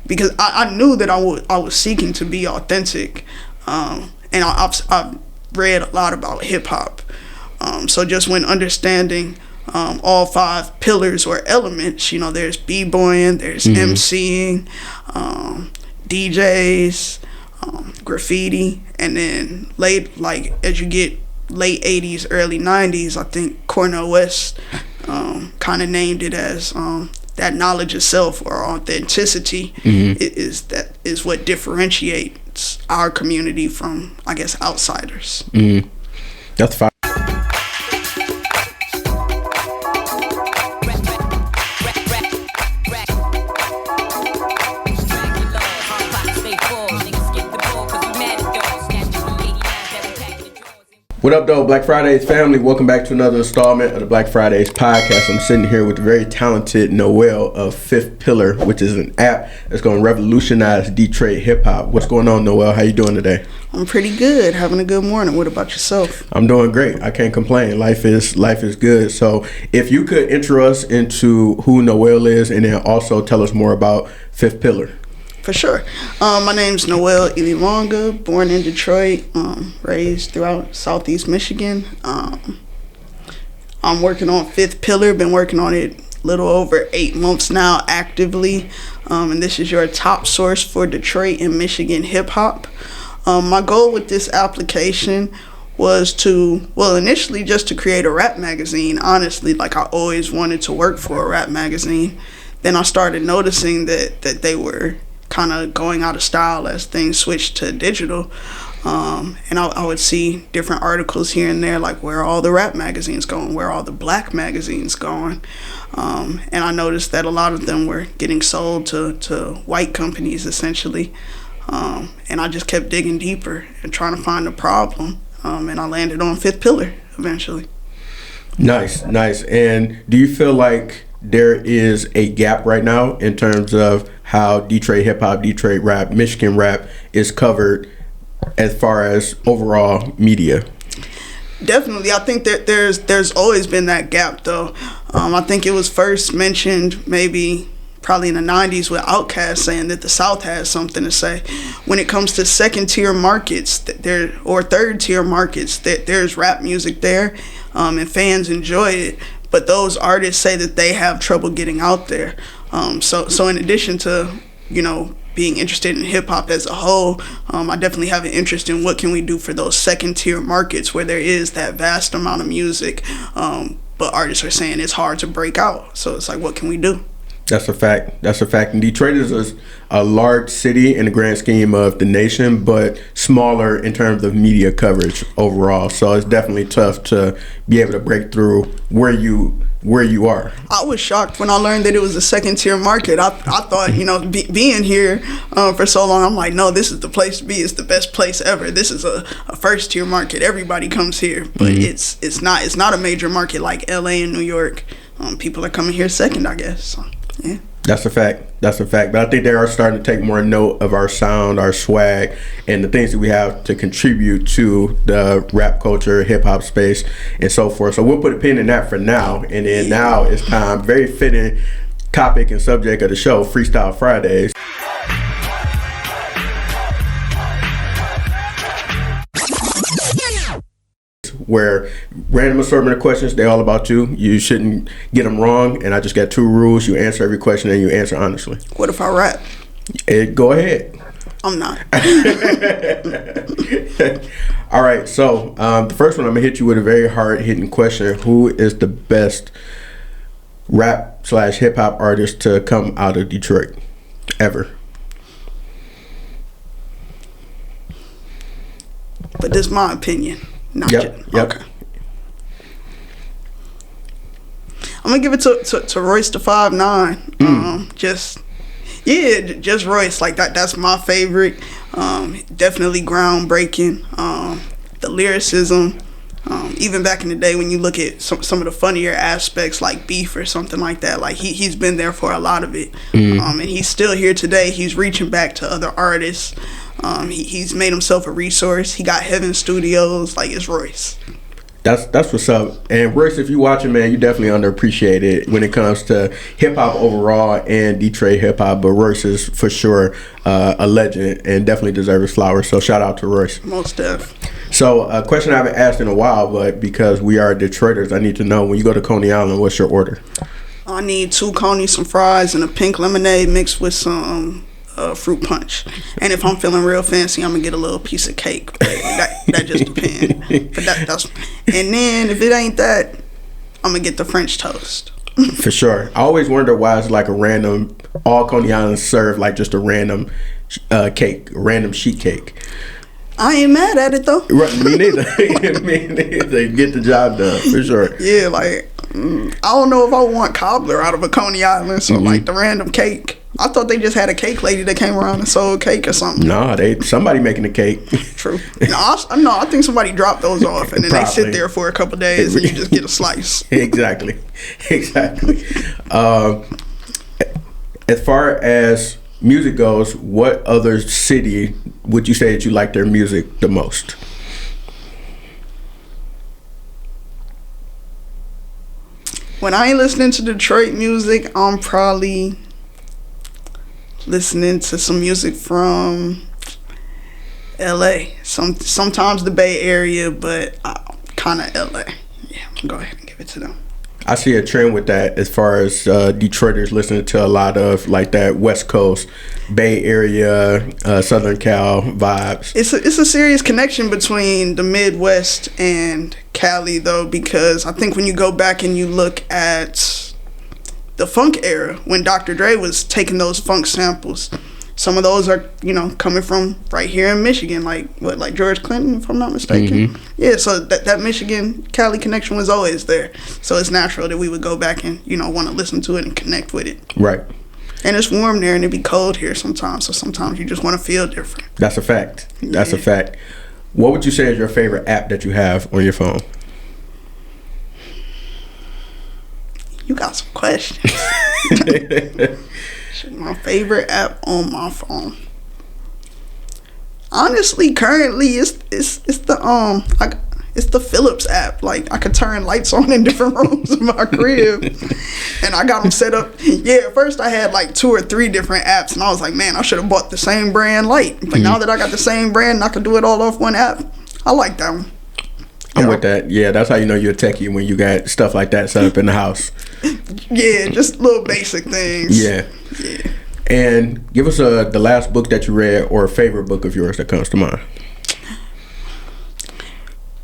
because I knew that I was seeking to be authentic, and I've read a lot about hip hop. So just when understanding all 5 pillars or elements, there's b-boying, there's MCing, DJs, graffiti, and then as you get late 80s, early 90s, I think Cornel West kind of named it as that knowledge itself, or authenticity, is what differentiates our community from, I guess, outsiders. That's fine. What up, though, Black Fridays family? Welcome back to another installment of the Black Fridays podcast. I'm sitting here with the very talented Noelle of Fifth Pillar, which is an app that's going to revolutionize Detroit hip hop. What's going on, Noelle? How you doing today? I'm pretty good. Having a good morning. What about yourself? I'm doing great. I can't complain. Life is good. So if you could intro us into who Noelle is, and then also tell us more about Fifth Pillar. For sure. My name's Noelle Ililonga, born in Detroit, raised throughout Southeast Michigan. I'm working on Fifth Pillar, been working on it a little over 8 months now actively, and this is your top source for Detroit and Michigan hip hop. My goal with this application was initially just to create a rap magazine. Honestly, I always wanted to work for a rap magazine. Then I started noticing that they were kind of going out of style as things switched to digital, and I would see different articles here and there, like, where are all the rap magazines going, where are all the black magazines going, and I noticed that a lot of them were getting sold to white companies essentially, and I just kept digging deeper and trying to find the problem, and I landed on Fifth Pillar eventually. Nice. And do you feel like there is a gap right now in terms of how Detroit hip hop, Detroit rap, Michigan rap is covered as far as overall media? Definitely. I think that there's always been that gap, though. I think it was first mentioned probably in the 90s with Outkast saying that the South has something to say. When it comes to second-tier markets or third-tier markets, there's rap music there, and fans enjoy it. But those artists say that they have trouble getting out there. So in addition to, being interested in hip hop as a whole, I definitely have an interest in what can we do for those second tier markets where there is that vast amount of music, but artists are saying it's hard to break out. So it's like, what can we do? That's a fact. And Detroit is a large city in the grand scheme of the nation, but smaller in terms of media coverage overall. So it's definitely tough to be able to break through where you are. I was shocked when I learned that it was a second tier market. I thought, being here for so long, I'm like, no, this is the place to be. It's the best place ever. This is a first tier market. Everybody comes here, but it's not a major market like LA and New York. People are coming here second, I guess. So, yeah. That's a fact. But I think they are starting to take more note of our sound, our swag, and the things that we have to contribute to the rap culture, hip hop space, and so forth. So we'll put a pin in that for now. And then now it's time, very fitting topic and subject of the show, Freestyle Fridays. Where random assortment of questions, they're all about you. You shouldn't get them wrong, and I just got 2 rules. You answer every question, and you answer honestly. What if I rap? Go ahead. I'm not. All right, so the first one, I'm going to hit you with a very hard-hitting question. Who is the best rap/hip-hop artist to come out of Detroit ever? But this is my opinion. Yep. Okay. I'm gonna give it to Royce the 5'9". Just Royce. Like that's my favorite. Definitely groundbreaking. The lyricism. Even back in the day when you look at some of the funnier aspects like beef or something like that, like he's been there for a lot of it. And he's still here today. He's reaching back to other artists. He's made himself a resource. He got Heaven Studios. Like, it's Royce. That's what's up. And Royce, if you watching, man, you definitely underappreciated when it comes to hip hop overall and Detroit hip hop. But Royce is for sure a legend and definitely deserves his flowers. So shout out to Royce. Most def. So a question I haven't asked in a while, but because we are Detroiters, I need to know, when you go to Coney Island, what's your order? I need 2 conies, some fries, and a pink lemonade mixed with some fruit punch. And if I'm feeling real fancy, I'm gonna get a little piece of cake. That just depends. But that's. And then if it ain't that, I'm gonna get the French toast. For sure. I always wonder why it's like a random. All Coney Islands serve like just a random cake, random sheet cake. I ain't mad at it though. Right, me neither. Me neither. Get the job done for sure. Yeah, like I don't know if I want cobbler out of a Coney Island. So like the random cake. I thought they just had a cake lady that came around and sold cake or something. No, somebody making the cake. True. No, I think somebody dropped those off and then they sit there for a couple days and you just get a slice. Exactly. As far as music goes, what other city would you say that you like their music the most? When I ain't listening to Detroit music, I'm probably listening to some music from LA. Sometimes the Bay Area, but kind of LA. Yeah, I'm gonna go ahead and give it to them. I see a trend with that as far as Detroiters listening to a lot of like that West Coast, Bay Area, Southern Cal vibes. It's a serious connection between the Midwest and Cali though, because I think when you go back and you look at the funk era, when Dr. Dre was taking those funk samples, some of those are, coming from right here in Michigan, like George Clinton, if I'm not mistaken. Yeah, so that Michigan-Cali connection was always there. So it's natural that we would go back and, want to listen to it and connect with it. Right. And it's warm there and it be cold here sometimes, so sometimes you just want to feel different. That's a fact. That's a fact. What would you say is your favorite app that you have on your phone? You got some questions. My favorite app on my phone. Honestly, currently it's the Philips app. Like I could turn lights on in different rooms of my crib, and I got them set up. Yeah, at first I had like 2 or 3 different apps, and I was like, man, I should have bought the same brand light. But now that I got the same brand, and I can do it all off one app. I like that one. I'm with that. Yeah, that's how you know you're a techie, when you got stuff like that set up in the house. Yeah, just little basic things. Yeah. And give us the last book that you read or a favorite book of yours that comes to mind.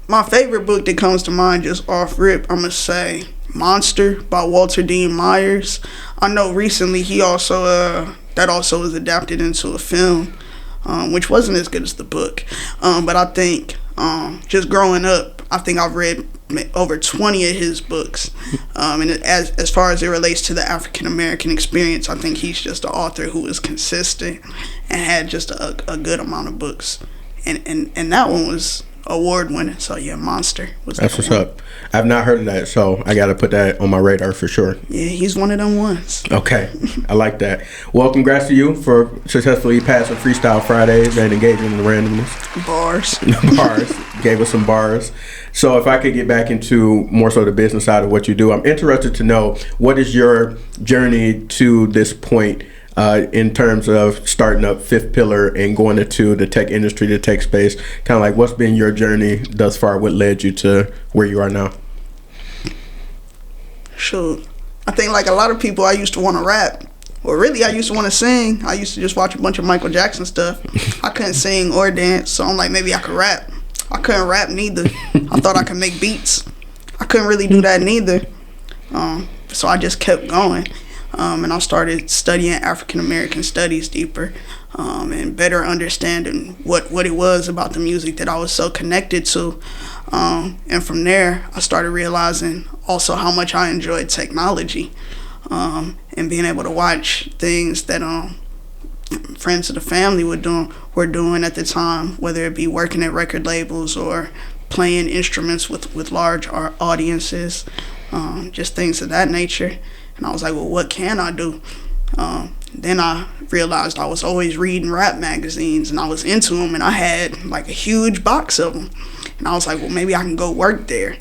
My favorite book that comes to mind just off rip, I'm going to say Monster by Walter Dean Myers. I know recently he also, that also was adapted into a film, which wasn't as good as the book. But I think just growing up, I think I've read over 20 of his books. And as far as it relates to the African American experience, I think he's just an author who is consistent and had just a good amount of books. And that one was award winning. So yeah, Monster was that's what's up. I've not heard of that, so I got to put that on my radar for sure. Yeah, he's one of them ones. Okay, I like that. Well, congrats to you for successfully passing Freestyle Fridays and engaging in the randomness. Bars. Gave us some bars. So if I could get back into more so the business side of what you do, I'm interested to know, what is your journey to this point in terms of starting up Fifth Pillar and going into the tech industry, the tech space? Kind of like, what's been your journey thus far? What led you to where you are now? Sure. I think like a lot of people, I used to want to rap. Well, really, I used to want to sing. I used to just watch a bunch of Michael Jackson stuff. I couldn't sing or dance, so I'm like, maybe I could rap. I couldn't rap neither. I thought I could make beats. I couldn't really do that neither. So I just kept going. And I started studying African American studies deeper, and better understanding what it was about the music that I was so connected to. And from there, I started realizing also how much I enjoyed technology, and being able to watch things that friends of the family were doing at the time, whether it be working at record labels or playing instruments with large audiences, just things of that nature. And I was like, well, what can I do? Then I realized I was always reading rap magazines, and I was into them, and I had like a huge box of them. And I was like, well, maybe I can go work there.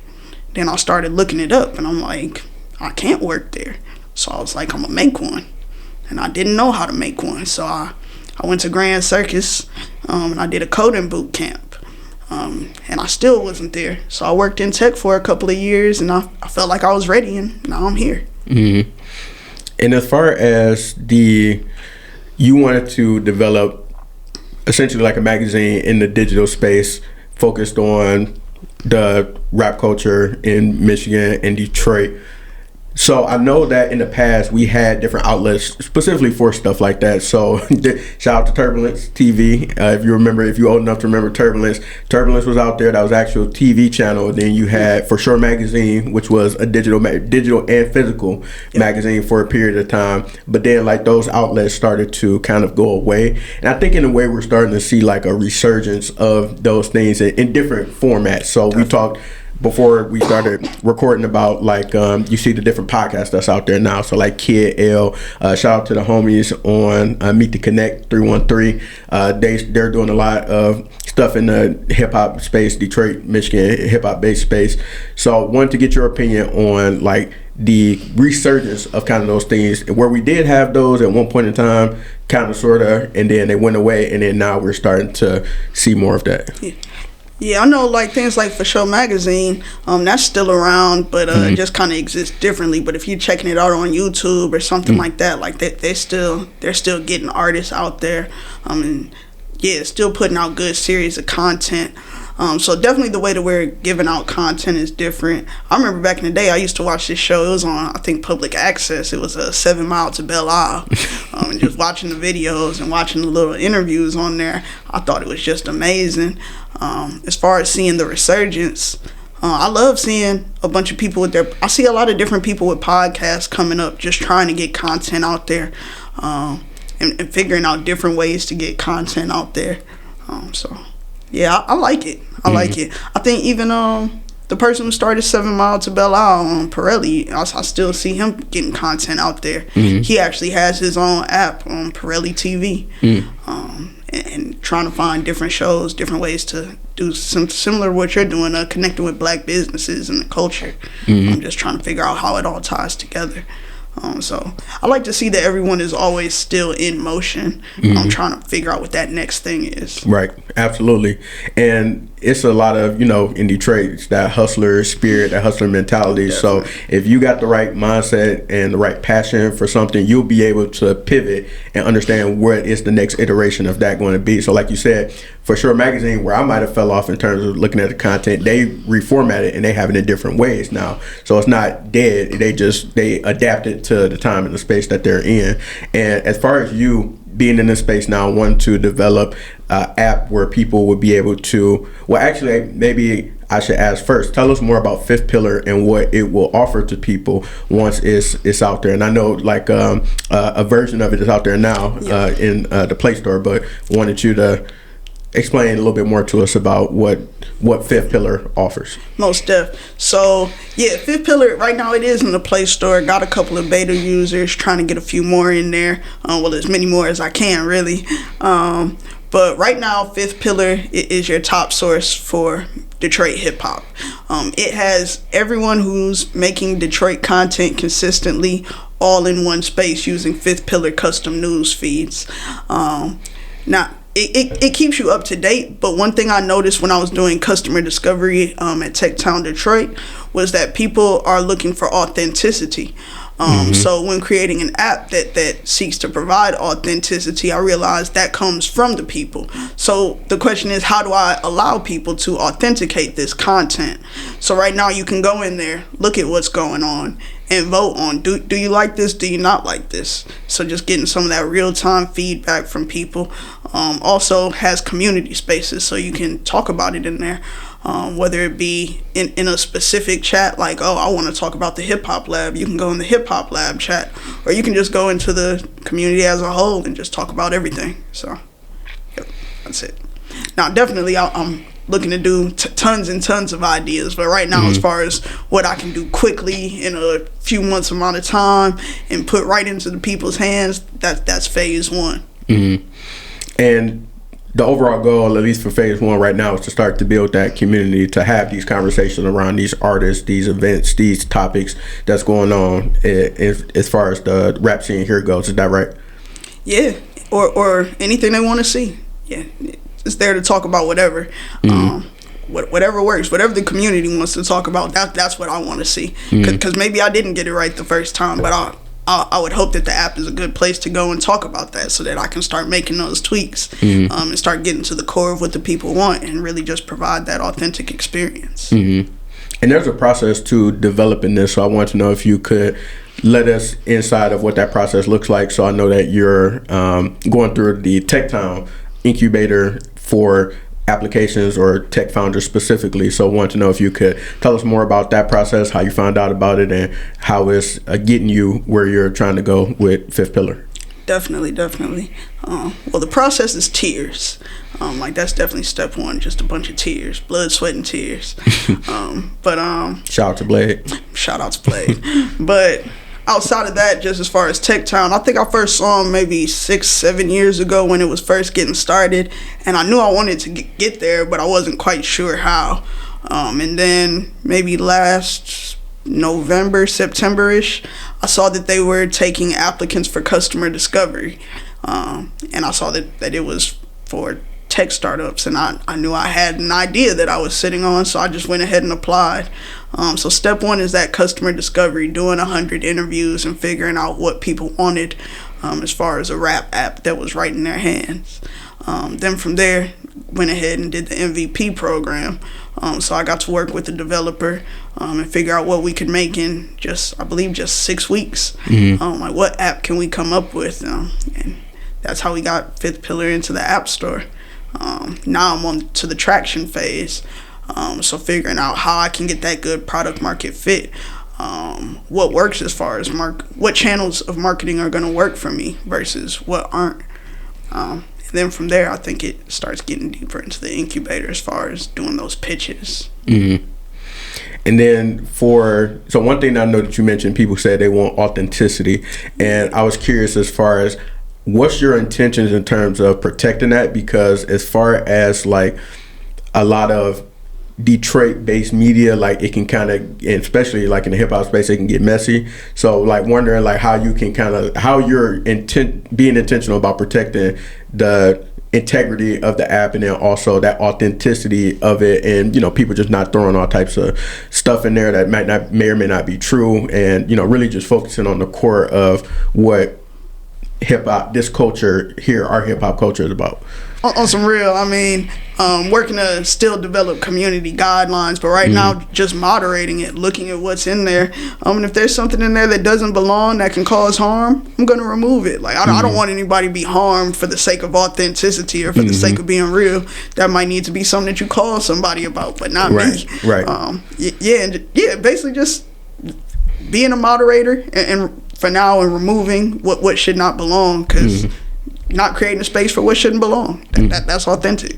then I started looking it up, and I'm like, I can't work there. So I was like, I'm gonna make one. And I didn't know how to make one. So I went to Grand Circus, and I did a coding boot camp. And I still wasn't there. So I worked in tech for a couple of years, and I felt like I was ready, and now I'm here. Mm-hmm. And as far as you wanted to develop essentially like a magazine in the digital space focused on the rap culture in Michigan and Detroit. So I know that in the past we had different outlets specifically for stuff like that. So shout out to Turbulence TV. If you're old enough to remember Turbulence was out there. That was actual TV channel. Then you had For Sure Magazine, which was a digital and physical magazine for a period of time. But then like those outlets started to kind of go away. And I think in a way we're starting to see like a resurgence of those things in different formats. So we talked before we started recording about like you see the different podcasts that's out there now. So like Kid L, shout out to the homies on Meet the Connect 313. They're doing a lot of stuff in the hip hop space, Detroit, Michigan hip hop based space. So wanted to get your opinion on like the resurgence of kind of those things where we did have those at one point in time, kind of sort of, and then they went away, and then now we're starting to see more of that. Yeah, I know like things like For Sure Magazine, that's still around, but it just kind of exists differently. But if you're checking it out on YouTube or something like that, like they're still getting artists out there, and still putting out good series of content. So definitely the way that we're giving out content is different. I remember back in the day, I used to watch this show. It was on, I think, Public Access. It was a 7 Mile to Belle Isle. And just watching the videos and watching the little interviews on there, I thought it was just amazing. As far as seeing the resurgence, I love seeing a bunch of people I see a lot of different people with podcasts coming up, just trying to get content out there, and figuring out different ways to get content out there. So yeah, I like it. I like it. I think even the person who started 7 Mile to Belle Isle, Pirelli, I still see him getting content out there. He actually has his own app on Pirelli TV, and trying to find different shows, different ways to do some similar to what you're doing, connecting with black businesses and the culture. I'm just trying to figure out how it all ties together. So I like to see that everyone is always still in motion. I'm trying to figure out what that next thing is. Right, absolutely. And it's a lot of, in Detroit, it's that hustler spirit, that hustler mentality. Definitely. So if you got the right mindset and the right passion for something, you'll be able to pivot and understand what is the next iteration of that going to be. So like you said, For Sure Magazine, where I might have fell off in terms of looking at the content, they reformat it and they have it in different ways now. So it's not dead. They adapt it to the time and the space that they're in. And as far as you being in this space now, wanting to develop an app where people would be able to, well, actually, maybe I should ask first, tell us more about Fifth Pillar and what it will offer to people once it's out there. And I know like a version of it is out there now in the Play Store, but wanted you to explain a little bit more to us about what Fifth Pillar offers. Most def. So yeah, Fifth Pillar right now it is in the Play Store. Got a couple of beta users, trying to get a few more in there. Well, as many more as I can really. But right now, Fifth Pillar is your top source for Detroit hip hop. It has everyone who's making Detroit content consistently all in one space using Fifth Pillar custom news feeds. Now, it keeps you up to date, but one thing I noticed when I was doing customer discovery at Tech Town Detroit was that people are looking for authenticity. So when creating an app that seeks to provide authenticity, I realized that comes from the people. So the question is, how do I allow people to authenticate this content? So right now you can go in there, look at what's going on, and vote on, do you like this, do you not like this? So just getting some of that real-time feedback from people. Also has community spaces, so you can talk about it in there. Whether it be in a specific chat, like, oh, I want to talk about the Hip Hop Lab, you can go in the Hip Hop Lab chat, or you can just go into the community as a whole and just talk about everything. So, yep, that's it. Now, definitely, I'm looking to do tons and tons of ideas, but right now, as far as what I can do quickly in a few months amount of time and put right into the people's hands, that's phase one. And the overall goal, at least for phase one right now, is to start to build that community, to have these conversations around these artists, these events, these topics that's going on as far as the rap scene here goes. Is that right? Yeah, or anything they want to see. Yeah, it's there to talk about whatever. Whatever works, whatever the community wants to talk about, that's what I want to see. Because maybe I didn't get it right the first time, but I would hope that the app is a good place to go and talk about that, so that I can start making those tweaks and start getting to the core of what the people want, and really just provide that authentic experience. And there's a process to developing this, so I want to know if you could let us inside of what that process looks like, so I know that you're going through the Tech Town incubator for applications or tech founders specifically. So I want to know if you could tell us more about that process, how you found out about it, and how it's getting you where you're trying to go with Fifth Pillar. Definitely. Well, the process is tears. Like, that's definitely step one, just a bunch of tears, blood, sweat, and tears. But shout out to Blade. But outside of that, just as far as Tech Town, I think I first saw him maybe 6-7 years ago when it was first getting started, and I knew I wanted to get there, but I wasn't quite sure how. And then maybe last November, September-ish, I saw that they were taking applicants for customer discovery, and I saw that it was for tech startups, and I knew I had an idea that I was sitting on, so I just went ahead and applied. So step one is that customer discovery, doing 100 interviews and figuring out what people wanted as far as a rap app that was right in their hands. Then from there, went ahead and did the MVP program. So I got to work with the developer and figure out what we could make in just 6 weeks. Like, what app can we come up with? And that's how we got Fifth Pillar into the App Store. Now I'm on to the traction phase. So figuring out how I can get that good product market fit. What works as far as what channels of marketing are going to work for me versus what aren't. And then from there, I think it starts getting deeper into the incubator as far as doing those pitches. And then so one thing I know that you mentioned, people said they want authenticity, and I was curious as far as what's your intentions in terms of protecting that, because as far as like a lot of Detroit-based media, like it can kind of, especially like in the hip-hop space, it can get messy. So like wondering like how you can how you're being intentional about protecting the integrity of the app, and then also that authenticity of it, and people just not throwing all types of stuff in there that may or may not be true, and really just focusing on the core of what hip-hop, this culture here, our hip-hop culture is about. On some real, working to still develop community guidelines, but right now just moderating it, looking at what's in there. And if there's something in there that doesn't belong, that can cause harm, I'm going to remove it. Like, I don't want anybody to be harmed for the sake of authenticity or for the sake of being real. That might need to be something that you call somebody about, but not me. Right. Basically just being a moderator and for now, and removing what should not belong, because not creating a space for what shouldn't belong. That's authentic.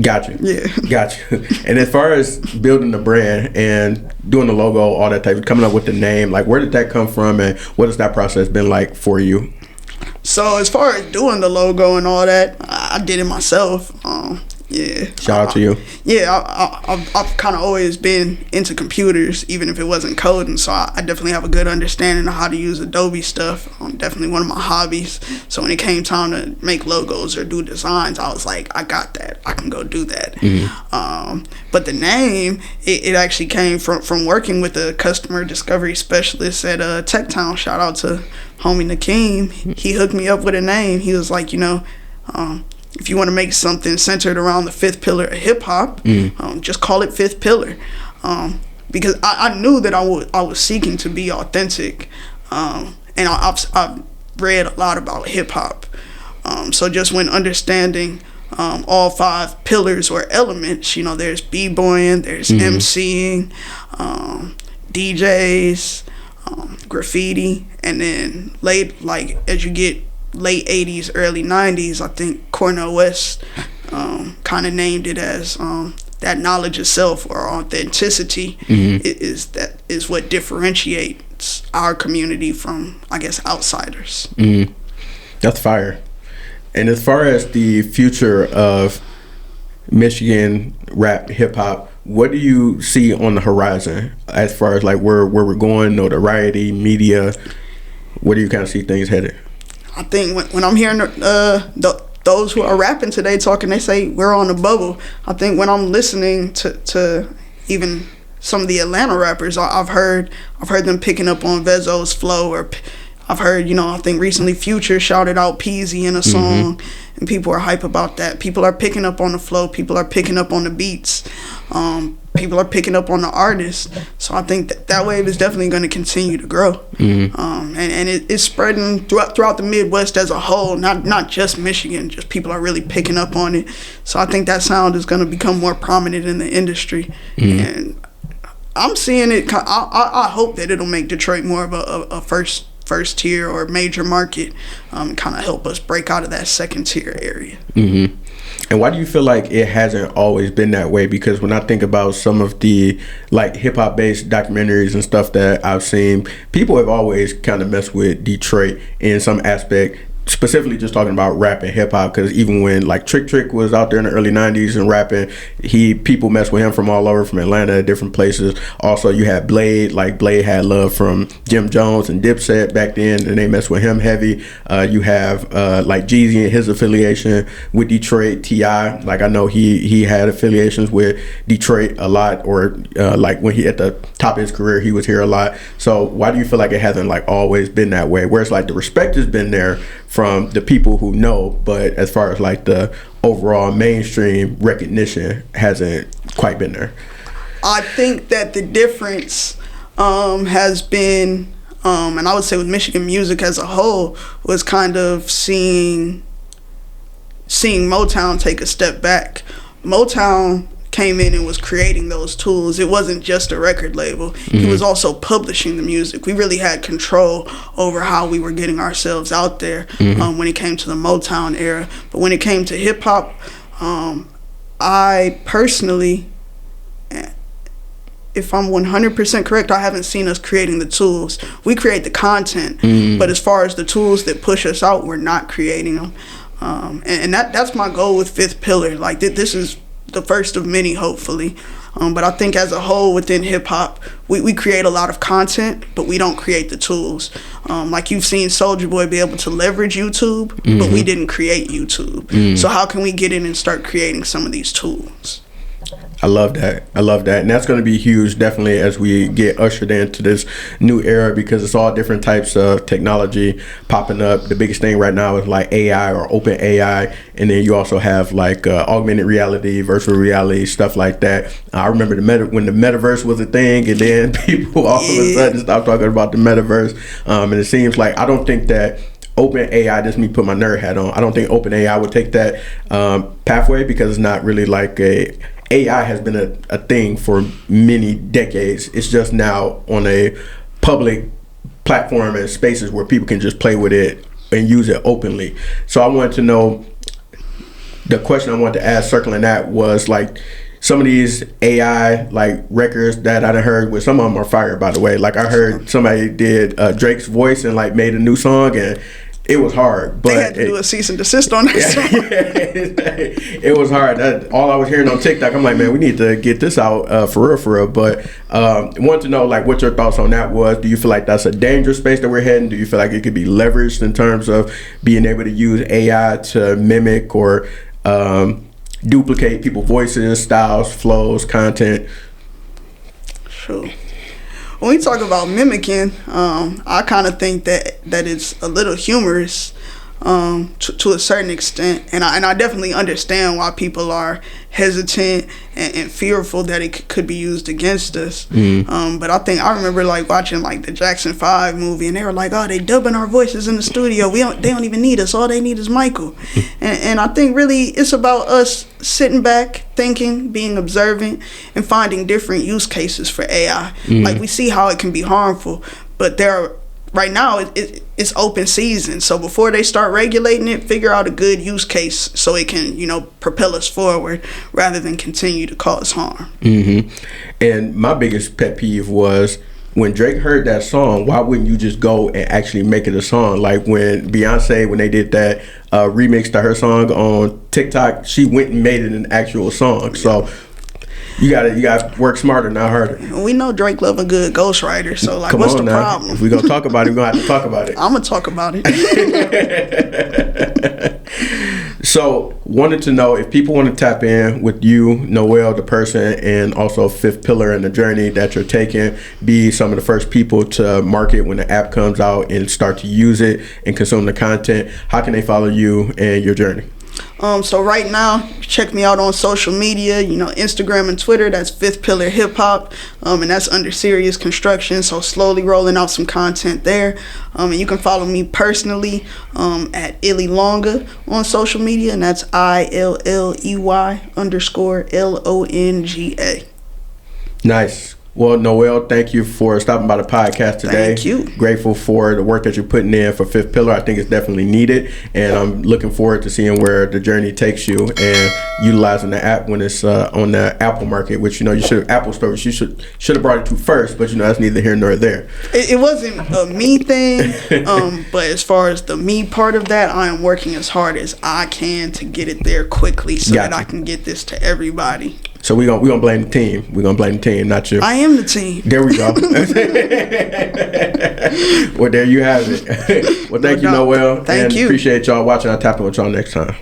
Gotcha. Yeah. Gotcha. And as far as building the brand and doing the logo, all that type of, coming up with the name, like where did that come from, and what has that process been like for you? So as far as doing the logo and all that, I did it myself. Shout out to you. I've kind of always been into computers, even if it wasn't coding, so I definitely have a good understanding of how to use Adobe stuff. Definitely one of my hobbies. So when it came time to make logos or do designs, I was like, I got that, I can go do that. But the name, it actually came from working with a customer discovery specialist at Tech Town. Shout out to homie Nakeem. He hooked me up with a name. He was like, if you want to make something centered around the fifth pillar of hip hop, just call it Fifth Pillar. Because I knew that I was seeking to be authentic. And I've read a lot about hip hop. So just when understanding all 5 pillars or elements, there's b-boying, there's MCing, DJs, graffiti, and then as you get late 80s, early 90s, I think Cornel West kind of named it as that knowledge itself, or authenticity, is what differentiates our community from, I guess, outsiders. That's fire. And as far as the future of Michigan rap hip hop, what do you see on the horizon as far as like where we're going, notoriety, media? Where do you kind of see things headed? I think when I'm hearing those who are rapping today talking, they say we're on a bubble. I think when I'm listening to even some of the Atlanta rappers, I've heard them picking up on Vezo's flow, or I've heard, I think recently Future shouted out Peasy in a song, and people are hype about that. People are picking up on the flow. People are picking up on the beats. People are picking up on the artists. So I think that wave is definitely going to continue to grow. And it's spreading throughout the Midwest as a whole, not just Michigan. Just people are really picking up on it. So I think that sound is going to become more prominent in the industry. And I'm seeing it. I hope that it'll make Detroit more of a first tier or major market, and kind of help us break out of that second tier area. And why do you feel like it hasn't always been that way? Because when I think about some of the like hip hop based documentaries and stuff that I've seen, people have always kind of messed with Detroit in some aspect. Specifically just talking about rap and hip hop, because even when like Trick was out there in the early 90s and rapping, people messed with him from all over, from Atlanta, different places. Also you had Blade, like Blade had love from Jim Jones and Dipset back then, and they messed with him heavy. You have like Jeezy and his affiliation with Detroit. T.I., like I know he had affiliations with Detroit a lot, or like when he at the top of his career, he was here a lot. So why do you feel like it hasn't like always been that way? Whereas like the respect has been there from the people who know, but as far as like the overall mainstream recognition hasn't quite been there. I think that the difference has been, and I would say with Michigan music as a whole, was kind of seeing Motown take a step back. Motown came in and was creating those tools. It wasn't just a record label. He was also publishing the music. We really had control over how we were getting ourselves out there when it came to the Motown era. But when it came to hip hop, I personally, if I'm 100% correct, I haven't seen us creating the tools. We create the content, but as far as the tools that push us out, we're not creating them. And that's my goal with Fifth Pillar. Like this is the first of many, hopefully. But I think as a whole within hip hop, we create a lot of content, but we don't create the tools. Like you've seen Soulja Boy be able to leverage YouTube, but we didn't create YouTube. So how can we get in and start creating some of these tools? I love that. And that's going to be huge, definitely, as we get ushered into this new era, because it's all different types of technology popping up. The biggest thing right now is like AI or open AI. And then you also have like augmented reality, virtual reality, stuff like that. I remember when the metaverse was a thing, and then people all of a sudden stopped talking about the metaverse. And it seems like, I don't think that Open AI, just me put my nerd hat on, I don't think Open AI would take that pathway, because it's not really like AI has been a thing for many decades. It's just now on a public platform and spaces where people can just play with it and use it openly. So I wanted to know, the question I wanted to ask circling that was like, some of these AI like records that I done heard, with some of them are fire, by the way. Like I heard somebody did Drake's voice and like made a new song, and it was hard. But they had to do a cease and desist on that song. It was hard. All I was hearing on TikTok, I'm like, man, we need to get this out for real. But wanted to know like what your thoughts on that was. Do you feel like that's a dangerous space that we're heading? Do you feel like it could be leveraged in terms of being able to use AI to mimic or duplicate people's voices, styles, flows, content? Sure. When we talk about mimicking, I kind of think that it's a little humorous to a certain extent, and I definitely understand why people are hesitant and fearful that it could be used against us. But I remember like watching like the Jackson 5 movie, and they were like, oh, they dubbing our voices in the studio. They don't even need us. All they need is Michael. And I think really it's about us sitting back, thinking, being observant, and finding different use cases for AI. Like we see how it can be harmful, but right now it's open season. So before they start regulating it, figure out a good use case so it can, propel us forward rather than continue to cause harm. And my biggest pet peeve was when Drake heard that song, why wouldn't you just go and actually make it a song? Like when Beyonce, when they did that remix to her song on TikTok, she went and made it an actual song. So you gotta work smarter, not harder. We know Drake love a good ghostwriter, so like, what's the problem? If we're gonna talk about it, we're gonna have to talk about it. I'm gonna talk about it. So, wanted to know if people want to tap in with you, Noelle, the person, and also Fifth Pillar in the journey that you're taking, be some of the first people to market when the app comes out and start to use it and consume the content. How can they follow you and your journey? So right now, check me out on social media, Instagram and Twitter. That's Fifth Pillar Hip Hop, and that's under Serious Construction. So slowly rolling out some content there. And you can follow me personally at Ililonga on social media, and that's ILLEY_LONGA. Nice. Well, Noelle, thank you for stopping by the podcast today. Thank you. Grateful for the work that you're putting in for Fifth Pillar. I think it's definitely needed, and I'm looking forward to seeing where the journey takes you and utilizing the app when it's on the Apple market, which you should Apple stores. You should have brought it to first, but that's neither here nor there. It wasn't a me thing, but as far as the me part of that, I am working as hard as I can to get it there quickly so that I can get this to everybody. So we gonna blame the team. We're gonna blame the team, not you. I am the team. There we go. Well, there you have it. Well, thank you, Noelle. Thank you. Appreciate y'all watching. I'll tap in with y'all next time.